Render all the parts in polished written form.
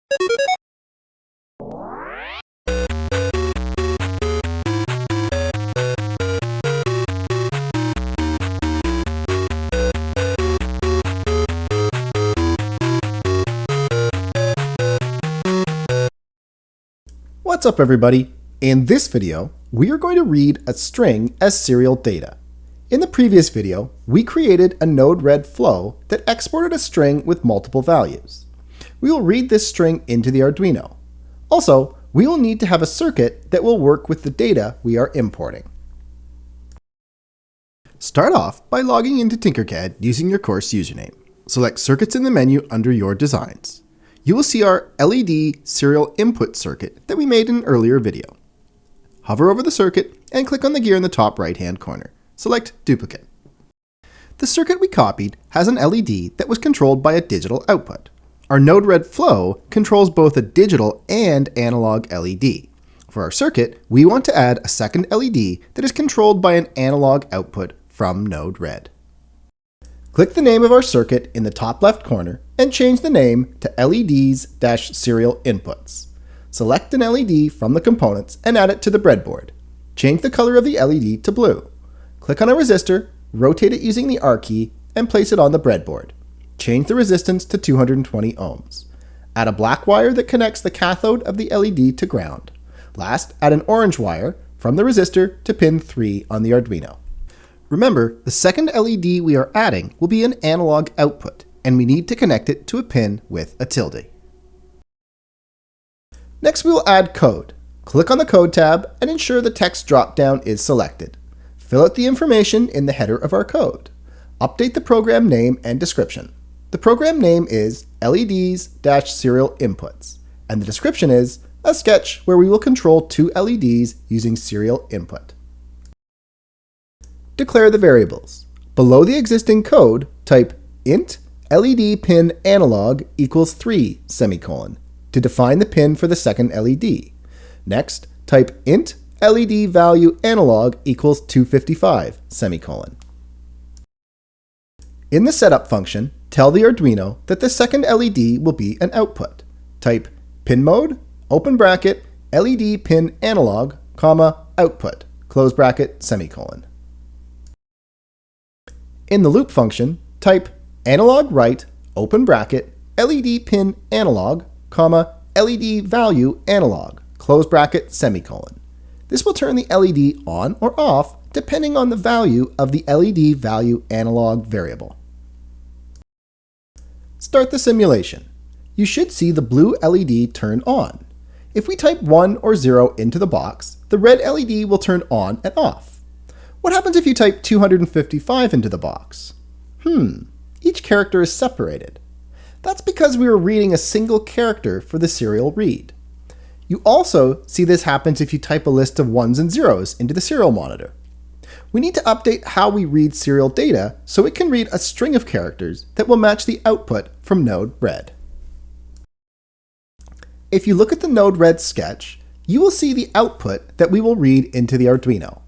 What's up, everybody? In this video, we are going to read a string as serial data. In the previous video, we created a Node-RED flow that exported a string with multiple values. We will read this string into the Arduino. Also, we will need to have a circuit that will work with the data we are importing. Start off by logging into Tinkercad using your course username. Select Circuits in the menu under your designs. You will see our LED serial input circuit that we made in an earlier video. Hover over the circuit and click on the gear in the top right-hand corner. Select Duplicate. The circuit we copied has an LED that was controlled by a digital output. Our Node-RED flow controls both a digital and analog LED. For our circuit, we want to add a second LED that is controlled by an analog output from Node-RED. Click the name of our circuit in the top left corner and change the name to LEDs-serial inputs. Select an LED from the components and add it to the breadboard. Change the color of the LED to blue. Click on a resistor, rotate it using the R key, and place it on the breadboard. Change the resistance to 220 ohms. Add a black wire that connects the cathode of the LED to ground. Last, add an orange wire from the resistor to pin 3 on the Arduino. Remember, the second LED we are adding will be an analog output, and we need to connect it to a pin with a tilde. Next, we will add code. Click on the Code tab and ensure the text dropdown is selected. Fill out the information in the header of our code. Update the program name and description. The program name is LEDs-serial inputs, and the description is a sketch where we will control 2 LEDs using serial input. Declare the variables. Below the existing code, type int LED pin analog equals 3 semicolon to define the pin for the second LED. Next, type int LED value analog equals 255 semicolon. In the setup function, tell the Arduino that the second LED will be an output. Type pin mode, open bracket, LED pin analog, comma, output, close bracket, semicolon. In the loop function, type analog write, open bracket, LED pin analog, comma, LED value analog, close bracket, semicolon. This will turn the LED on or off depending on the value of the LED value analog variable. Start the simulation. You should see the blue LED turn on. If we type 1 or 0 into the box, the red LED will turn on and off. What happens if you type 255 into the box? Each character is separated. That's because we are reading a single character for the serial read. You also see this happens if you type a list of 1s and 0s into the serial monitor. We need to update how we read serial data so it can read a string of characters that will match the output from Node-RED. If you look at the Node-RED sketch, you will see the output that we will read into the Arduino.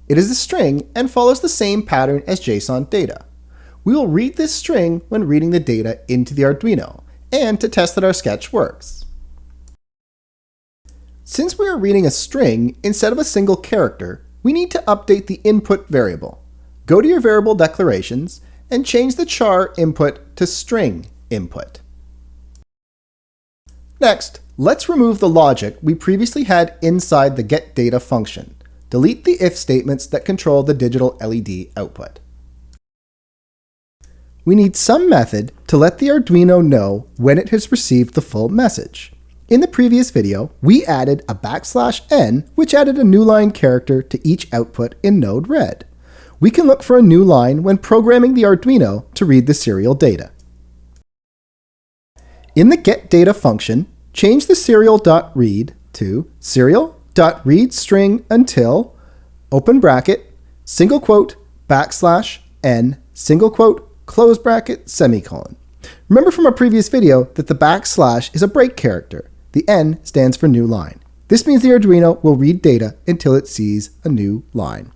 It is a string and follows the same pattern as JSON data. We will read this string when reading the data into the Arduino, and to test that our sketch works. Since we are reading a string instead of a single character, we need to update the input variable. Go to your variable declarations and change the char input to string input. Next, let's remove the logic we previously had inside the getData function. Delete the if statements that control the digital LED output. We need some method to let the Arduino know when it has received the full message. In the previous video, we added a \n, which added a new line character to each output in Node-RED. We can look for a new line when programming the Arduino to read the serial data. In the getData function, change the serial.read to serial.readString until, open bracket, single quote, \n, single quote, close bracket, semicolon. Remember from our previous video that the \/ is a break character. The N stands for new line. This means the Arduino will read data until it sees a new line.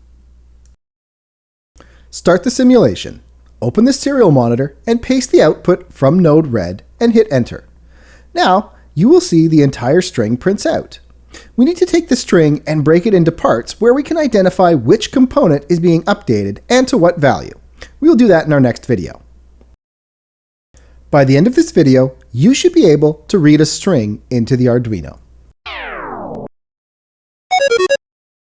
Start the simulation. Open the serial monitor and paste the output from Node-RED and hit enter. Now, you will see the entire string prints out. We need to take the string and break it into parts where we can identify which component is being updated and to what value. We will do that in our next video. By the end of this video, you should be able to read a string into the Arduino.